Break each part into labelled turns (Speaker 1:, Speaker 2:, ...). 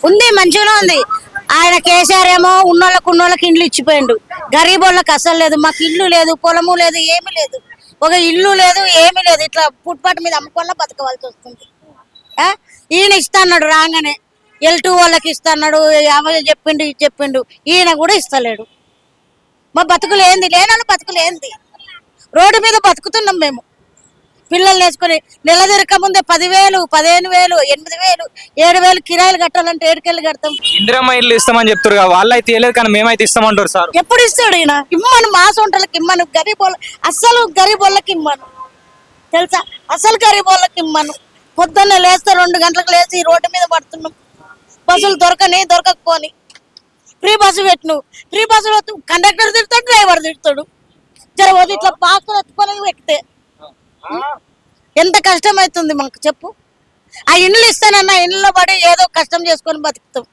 Speaker 1: ఉంది, మంచిగానే ఉంది. ఆయన కేసీఆర్ ఏమో ఉన్నోళ్ళకి ఇండ్లు ఇచ్చిపోయిండు, గరీబోళ్ళకి అసలు లేదు. మాకు ఇల్లు లేదు, పొలము లేదు, ఏమీ లేదు, ఒక ఇల్లు లేదు, ఏమీ లేదు. ఇట్లా ఫుట్పాత్ మీద అమ్ముకోవాలా బతకవలసి వస్తుంది. ఈయన ఇస్తాడు రాగానే, L2 వాళ్ళకి ఇస్తాడు, చెప్పిండు. ఈయన కూడా ఇస్తలేడు. మా బతుకులు ఏంది, లేనోళ్ళు బతుకులు ఏంది? రోడ్డు మీద బతుకుతున్నాం మేము. పిల్లలు వేసుకొని నెల తిరక ముందే 10,000, 15,000, 8,000, 7,000 కిరాయిలు కట్టాలంటే ఏడుకెళ్ళి కడతాం.
Speaker 2: ఇందిరమ్మ ఇల్లు ఇస్తామని చెప్తారు కదా, వాళ్ళు అయితే ఇవ్వలేదు కానీ మేమైతే ఇస్తామంటారు సార్.
Speaker 1: ఎప్పుడు ఇస్తాడు ఈయన? ఇమ్మను, మా సొంటలకి ఇమ్మను, అస్సలు గరీబోళ్ళకి ఇమ్మను, తెలుసా? అసలు గరీబోళ్ళకి ఇమ్మను. పొద్దున్నే లేస్తే 2 గంటలకు లేచి రోడ్డు మీద పడుతున్నాం. బస్సులు దొరకకపోని ఫ్రీ బస్సు పెట్టిను. ఫ్రీ బస్సులో కండక్టర్ తిడతాడు, డ్రైవర్ తిడతాడు. జరగదు ఇట్లా పాకులు ఎత్తుకొని ఎక్కితే ఎంత కష్టం అవుతుంది మాకు చెప్పు. ఆ ఇండ్లు ఇస్తానన్నా ఇండ్లలో పడి ఏదో కష్టం చేసుకొని బతుకుతాం.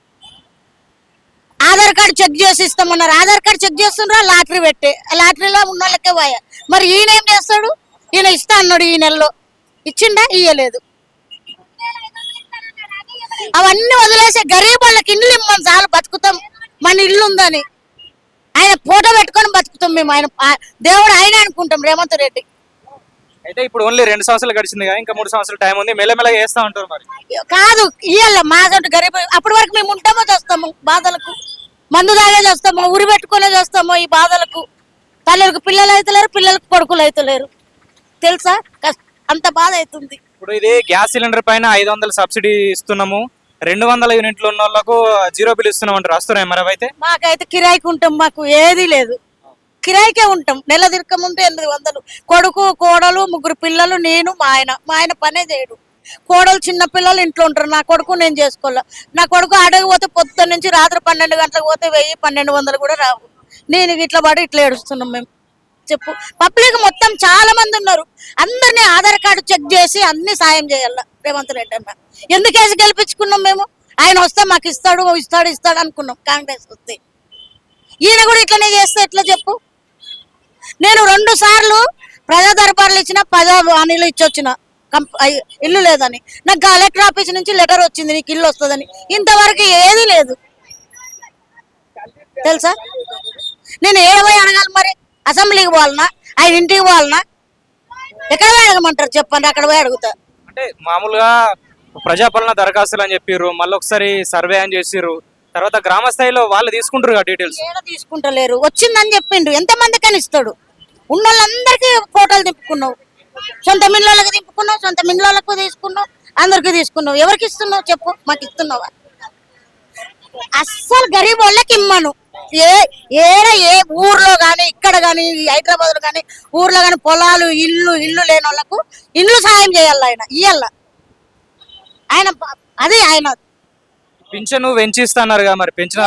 Speaker 1: ఆధార్ కార్డు చెక్ చేసి ఇస్తామన్నారు, ఆధార్ కార్డు చెక్ చేస్తుండ్రా, లాటరీ పెట్టే, లాటరీలో ఉన్న వాళ్ళకే పోయా. మరి ఈయన ఏం చేస్తాడు? ఈయన ఇస్తా అన్నాడు, ఈ నెలలో ఇచ్చిండా? ఇయ్యలేదు. అవన్నీ వదిలేసి గరీబ్ వాళ్ళకి ఇండ్లు ఇమ్మని చాలు, బతుకుతాం. మన ఇల్లు ఉందని ఆయన ఫోటో పెట్టుకొని బతుకుతాం మేము. ఆయన దేవుడు ఆయన అనుకుంటాం, రేవంత్ రెడ్డి.
Speaker 2: అయితే ఇప్పుడు ఓన్లీ 2 సంవత్సరాలు గడిచింది కదా, ఇంకా 3 సంవత్సరాలు టైం ఉంది, మెల్లమెల్లగా చేస్తా ఉంటారు. మరి
Speaker 1: కాదు, ఇయ్యాల మా సొంత గరీబ్. అప్పటి వరకు మేము ఉంటామో చేస్తాము బాధలకు, మందు తాగే చేస్తాము, ఉరి పెట్టుకునే చేస్తాము. ఈ బాధలకు తల్లికి పిల్లలు అవుతలేరు, పిల్లలకు కొడుకులు అవుతలేరు, తెలుసా? అంత బాధ అవుతుంది.
Speaker 2: ఇప్పుడు ఇది గ్యాస్ సిలిండర్ పైన 500 సబ్సిడీ ఇస్తున్నాము, 200 యూనిట్లు ఉన్న వాళ్ళకు 0 బిల్ ఇస్తున్నాం అంటారు. వస్తున్నాయి మరి అవైతే? మాకైతే కిరాయికి ఉంటాం, మాకు ఏది లేదు, కిరాయికే ఉంటాం. నెల తిరక ముందు 800. కొడుకు, కోడలు, 3 పిల్లలు, నేను, మా ఆయన పనే చేయడు. కోడలు చిన్న పిల్లలు ఇంట్లో ఉంటారు. నా కొడుకు నేను చేసుకోలే. నా కొడుకు అడగి పోతే పొద్దున్న నుంచి రాత్రి 12 గంటలకు పోతే 1000, 1200 కూడా రావు. నేను ఇట్లా పడి ఇట్లా ఏడుస్తున్నాం మేము. చెప్పు, పబ్లిక్ మొత్తం చాలా మంది ఉన్నారు. అందరినీ ఆధార్ కార్డు చెక్ చేసి అన్ని సాయం చేయాల రేవంత్ రెడ్డి అన్న. ఎందుకేసి గెలిపించుకున్నాం మేము? ఆయన వస్తే మాకు ఇస్తాడు అనుకున్నాం. కాంగ్రెస్ వస్తే ఈయన కూడా ఇట్లనే చేస్తే ఎట్లా చెప్పు? నేను 2 సార్లు ప్రజా దర్బార్లు ఇచ్చిన, ప్రజావాణిలు ఇచ్చొచ్చిన, ఇల్లు లేదని. నాకు కలెక్టర్ ఆఫీస్ నుంచి లెటర్ వచ్చింది, నీకు ఇల్లు వస్తుందని. ఇంతవరకు ఏది లేదు, తెలుసా? నేను ఏడవై అడగాలి మరి? అసెంబ్లీకి పోవాలనా, ఆయన ఇంటికి పోవాలనా? ఎక్కడ పోయి అడగమంటారు చెప్పండి? అక్కడ పోయి అడుగుతా. అంటే మామూలుగా ప్రజాపాలన దరఖాస్తులు అని చెప్పారు, మళ్ళీ ఒకసారి సర్వే అని చేసిర్రు, తర్వాత గ్రామ స్థాయిలో వాళ్ళు తీసుకుంటారు కదా డీటెయిల్స్.
Speaker 1: తీసుకుంటలేరు. వచ్చిందని చెప్పిండు, ఎంతమందికని ఇస్తాడు? ఉన్న వాళ్ళందరికీ ఫోటోలు తిప్పుకున్నావు, సొంత మిల్లులకు తిప్పుకున్నావు, సొంత మిల్లులకు తీసుకున్నావు, అందరికి తీసుకున్నావు. ఎవరికి ఇస్తున్నావు చెప్పు? మాకు ఇస్తున్నావా? అస్సలు గరీబ్ వాళ్ళకి ఇమ్మను. ఏ ఊర్లో గాని, ఇక్కడ గాని, హైదరాబాద్ లో గాని, ఊర్లో గాని పొలాలు, ఇల్లు లేని వాళ్ళకు ఇల్లు సాయం చేయాలి ఆయన, ఇయ్యాల ఆయన. అది ఆయన
Speaker 2: పింఛను పెంచిస్తున్నారు కదా, మరి పెంచిన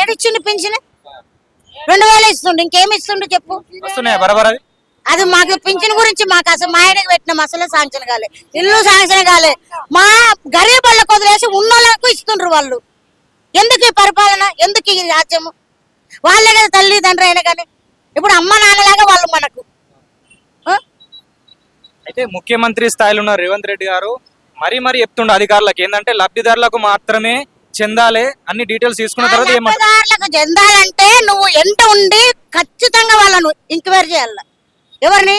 Speaker 1: ఏడిచ్చిండు? పింఛన్ 2000 ఇస్తుండు, ఇంకేమి ఇస్తుండు చెప్పు?
Speaker 2: వస్తున్నాయా బరాబర్?
Speaker 1: అది మాకు పింఛన్ గురించి మాకు అసలు మా ఆయనకి పెట్టినాం, అసలే శాంక్షన్ కాలే, ఇల్లు శాంక్షన్ కాలే. మా గరీబ్ వాళ్ళకు వదిలేసి ఉన్న వాళ్ళకు ఇస్తుండ్రు వాళ్ళు. ఎందుకు ఈ పరిపాలన? ఎందుకు ఈ రాజ్యము? వాళ్ళే కదా తల్లిదండ్రులు అయినా కానీ, ఇప్పుడు అమ్మ నాన్నలాగా వాళ్ళు మనకు.
Speaker 2: అయితే ముఖ్యమంత్రి స్థాయిలో ఉన్న రేవంత్ రెడ్డి గారు మరీ చెప్తుండే అధికారులకు ఏంటంటే, లబ్ధిదారులకు మాత్రమే చెందాలి, అన్ని డీటెయిల్స్ తీసుకున్న తర్వాత
Speaker 1: లబ్ధిదారులకు చెందాలంటే నువ్వు ఎంట ఉండి ఖచ్చితంగా వాళ్ళను ఎంక్వైరీ చేయాలి. ఎవరిని?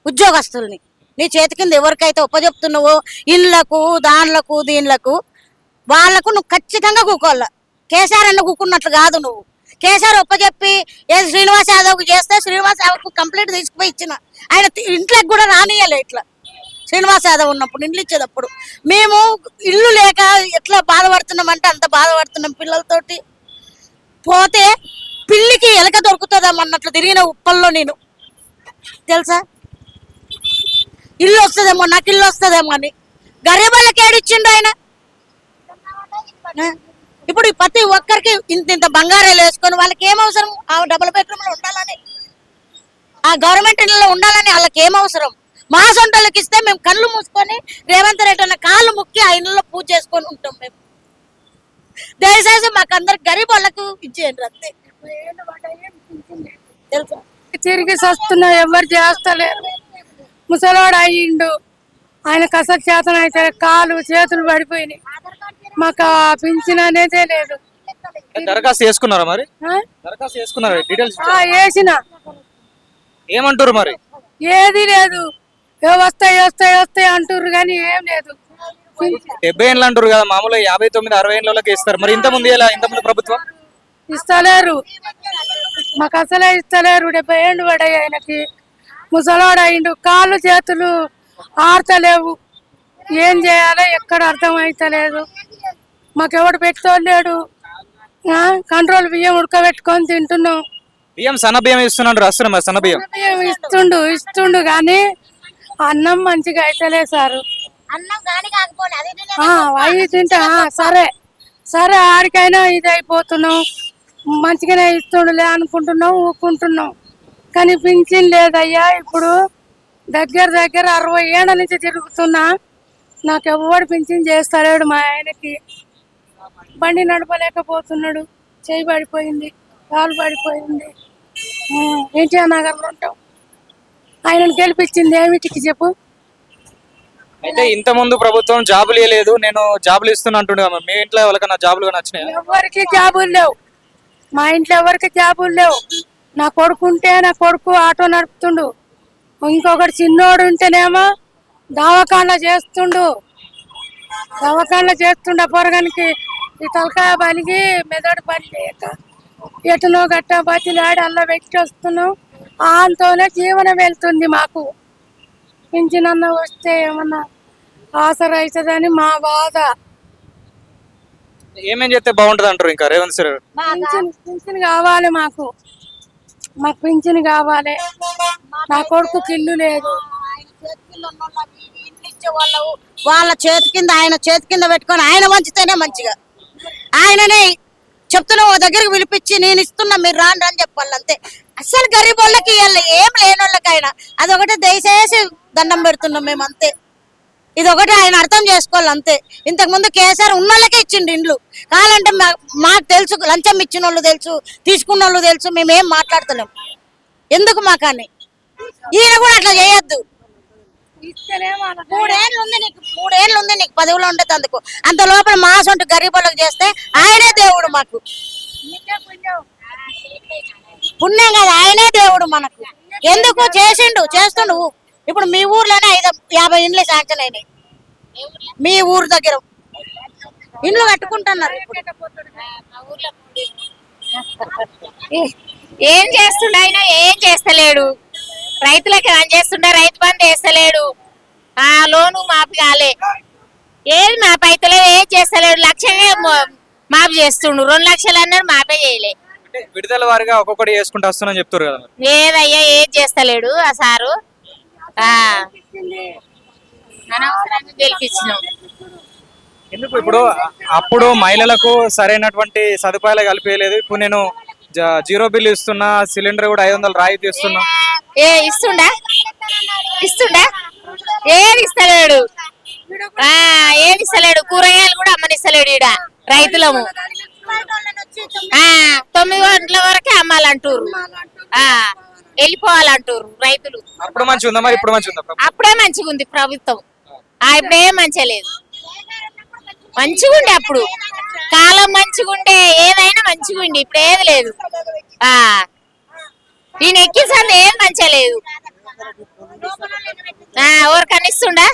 Speaker 1: ఉద్యోగస్తుల్ని. నీ చేతి కింద ఎవరికైతే ఉపజెప్తున్నావో ఇళ్లకు, దానిలకు, దీనిలకు, వాళ్లకు నువ్వు ఖచ్చితంగా కూకోవాల. కేసీఆర్ అన్న కూకున్నట్లు కాదు. నువ్వు కేసీఆర్ ఒప్పజెప్పి ఏది శ్రీనివాస్ యాదవ్కు చేస్తే శ్రీనివాస్ యాదవ్కు కంప్లీట్ తీసుకుపోయి ఇచ్చిన, ఆయన ఇంట్లోకి కూడా రానియలే. ఇట్లా శ్రీనివాస్ యాదవ్ ఉన్నప్పుడు ఇండ్లు ఇచ్చేటప్పుడు మేము ఇల్లు లేక ఎట్లా బాధపడుతున్నామంటే అంత బాధపడుతున్నాం. పిల్లలతోటి పోతే పిల్లికి ఎలక దొరుకుతుందేమన్నట్లు తిరిగిన ఉప్పల్లో నేను, తెలుసా? ఇల్లు వస్తుందేమో, నాకు ఇల్లు వస్తుందేమో అని. గరీబులకి ఏడిచ్చిండు ఆయన. ఇప్పుడు ప్రతి ఒక్కరికి ఇంత బంగారాలు వేసుకొని వాళ్ళకి ఏం అవసరం? ఆ డబుల్ బెడ్రూమ్ లో ఉండాలని, ఆ గవర్నమెంట్ ఇళ్ళలో ఉండాలని వాళ్ళకి ఏం అవసరం? మా సొంటలకి ఇస్తే మేము కళ్ళు మూసుకొని రేవంత్ రెడ్డి అన్న కాళ్ళు ముక్కి ఆ ఇళ్ళలో పూజ చేసుకొని ఉంటాం మేము. దయచేసి మాకు అందరికి గరీబ్ వాళ్ళకు ఇచ్చేయండి అంతే. తెలుసా?
Speaker 3: తిరిగి వస్తున్నా, ఎవరు చేస్తలేరు. ముసలోడు అయ్యిండు, ఆయన కస చేతన అయితే కాలు చేతులు పడిపోయినాయి. మాకు ఆ పింఛన్ అనేదే లేదు.
Speaker 2: దరఖాస్తు చేసుకున్నారా మరి?
Speaker 3: ఆ?
Speaker 2: దరఖాస్తు చేసుకున్నారా? డీటెయిల్స్
Speaker 3: వేసిన
Speaker 2: ఏమంటారు మరి?
Speaker 3: ఏది లేదు. వస్తాయి వస్తాయి వస్తాయి అంటారు కానీ ఏం లేదు.
Speaker 2: 70 ఏళ్ళు అంటారు కదా, మామూలుగా 59, 60 ఏళ్ళకి ఇస్తారు. మరి ఇంత ముందు ఎలా? ఇంత ముందు ప్రభుత్వం
Speaker 3: ఇస్తలేరు, మాకు అసలే ఇస్తలేరు. 70 ఏళ్ళు పడాయి ఆయనకి, ముసలాడు అయిండు, కాళ్ళు చేతులు ఆడతలేవు. ఏం చేయాలో ఎక్కడ అర్థం అవుతలేదు. మాకెవడు పెట్టుకోలేడు. కంట్రోల్ బియ్యం ఉడకబెట్టుకొని తింటున్నాం.
Speaker 2: బియ్యం సన్న బియ్యం ఇస్తున్నాడు, రాస్తున్నా మరి సన్న బియ్యం.
Speaker 3: బియ్యం ఇస్తుండు కానీ అన్నం మంచిగా అయితలేదు సారు. అవి తింటా సరే సరే ఆడికైనా ఇది అయిపోతున్నాం, మంచిగానే ఇస్తుండులే అనుకుంటున్నాం, ఊపుకుంటున్నాం. కానీ పింఛన్ లేదయ్యా. ఇప్పుడు దగ్గర 60 ఏళ్ళ నుంచి తిరుగుతున్నా, నాకు ఎవడు పింఛన్ చేస్తలేడు. మా ఆయనకి బండి నడపలేకపోతున్నాడు, చేయి పడిపోయింది, కాలు పడిపోయింది. ఎన్టీఆర్ నగర్లో ఉంటాం. ఆయనను గెలిపించింది ఏమిటికి చెప్పు?
Speaker 2: అయితే ఇంత ముందు ప్రభుత్వం జాబులు ఇవ్వలేదు, నేను జాబులు ఇస్తున్నా అంటుండే కదా. మీ ఇంట్లో ఎవరికైనా జాబులు నచ్చినాయి?
Speaker 3: ఎవరికి జాబులు లేవు, మా ఇంట్లో ఎవరికి జాబులు లేవు. నా కొడుకు ఆటో నడుపుతుండు, ఇంకొకటి చిన్నోడు ఉంటేనేమో దవాఖాన చేస్తుండు. పొరగానికి ఈ తలకాయ పనికి మెదడు పని లేక ఎటునో గట్ట బతిలాడి అల్ల వ్యక్తి వస్తున్నాం. ఆంతోనే జీవనం వెళ్తుంది మాకు. పింఛనన్న వస్తే ఏమన్నా ఆసర అవుతుందని మా బాధ.
Speaker 2: ఏమేం చేస్తే బాగుంటది అంటారు ఇంకా రేవంత్ సార్?
Speaker 3: పింఛన్ కావాలి మాకు పింఛన్ కావాలి. నా కొడుకుకి ఇల్లు లేదు.
Speaker 1: వాళ్ళ చేతి కింద ఆయన చేతి కింద పెట్టుకొని ఆయన మంచితేనే మంచిగా. ఆయననే చెప్తున్నా, ఓ దగ్గరికి పిలిపించి నేను ఇస్తున్నా మీరు రాండి అని చెప్పాలి అంతే. అస్సలు గరీబ్ వాళ్ళకి ఇవ్వాలి, ఏం లేని వాళ్ళకైనా అదొకటి దయచేసి దండం పెడుతున్నాం మేము అంతే. ఇదొకటి ఆయన అర్థం చేసుకోవాలి అంతే. ఇంతకు ముందు కేసీఆర్ ఉన్న వాళ్ళకే ఇచ్చిండు ఇండ్లు. కావాలంటే మాకు తెలుసు, లంచం ఇచ్చిన వాళ్ళు తెలుసు, తీసుకున్న వాళ్ళు తెలుసు, మేమేం మాట్లాడతలేం. ఎందుకు మాకని ఈయన కూడా అట్లా చేయొద్దు. 3 ఏళ్ళు ఉంది నీకు పదవిలో ఉండేది. అందుకు అంత లోపల మా సొంత గరీబులకు చేస్తే ఆయనే దేవుడు మాకు. పుణ్యం కదా, ఆయనే దేవుడు మనకు. ఎందుకు చేస్తుండు. ఇప్పుడు మీ ఊర్లోనే 50 ఇండ్లు శాంక్షన్ అయినాయి. మీ ఊరు దగ్గర ఇండ్లు కట్టుకుంటున్నారు.
Speaker 4: ఏం చేస్తుండ ఆయన? ఏం చేస్తలేడు. రైతులకు ఏం చేస్తుండే? రైతు బంధు వేస్తలేడు, ఆ లోను మాఫీ కాలే, ఏది మాపి అయితే ఏం చేస్తలేడు. లక్షలే మాఫీ చేస్తుండు, 2 లక్షలు అన్నాడు, మాఫీ చేయలే.
Speaker 2: విడుదల వారిగా ఒక్కొక్కటి చేసుకుంటూ వస్తున్నా చెప్తారు కదా.
Speaker 4: ఏదయ్యా ఏం చేస్తలేడు ఆ సారు. అనవసరంగా గెలిపించినాం.
Speaker 2: ఎందుకు ఇప్పుడు అప్పుడు మహిళలకు సరైనటువంటి సదుపాయాలు కల్పించలేదు. ఇప్పుడు నేను 0 బిల్లు ఇస్తున్నా, సిలిండర్ కూడా 500 రాయితీ ఇస్తున్నా.
Speaker 4: ఇస్తుండా ఏది ఇస్తలేడు. ఏది ఇస్తలేడు. కూరగాయలు కూడా అమ్మనిస్తలేడు. ఈడ రైతులము 9 గంటల వరకే అమ్మాలంటారు, వెళ్ళిపోవాలంటారు రైతులు.
Speaker 2: అప్పుడు మంచిగా ఉందా మరి? ఇప్పుడు మంచిగా ఉందా?
Speaker 4: అప్పుడే మంచిగా ఉంది ప్రభుత్వం, ఇప్పుడేం మంచిగా లేదు. మంచిగా ఉండే అప్పుడు కాలం మంచిగా ఉండే, ఏదైనా మంచిగా ఉండి. ఇప్పుడు ఏది లేదు. ఈయన ఎక్కించండి ఏం మంచిగా లేదు. ఎవరికన్నా ఇస్తుండా?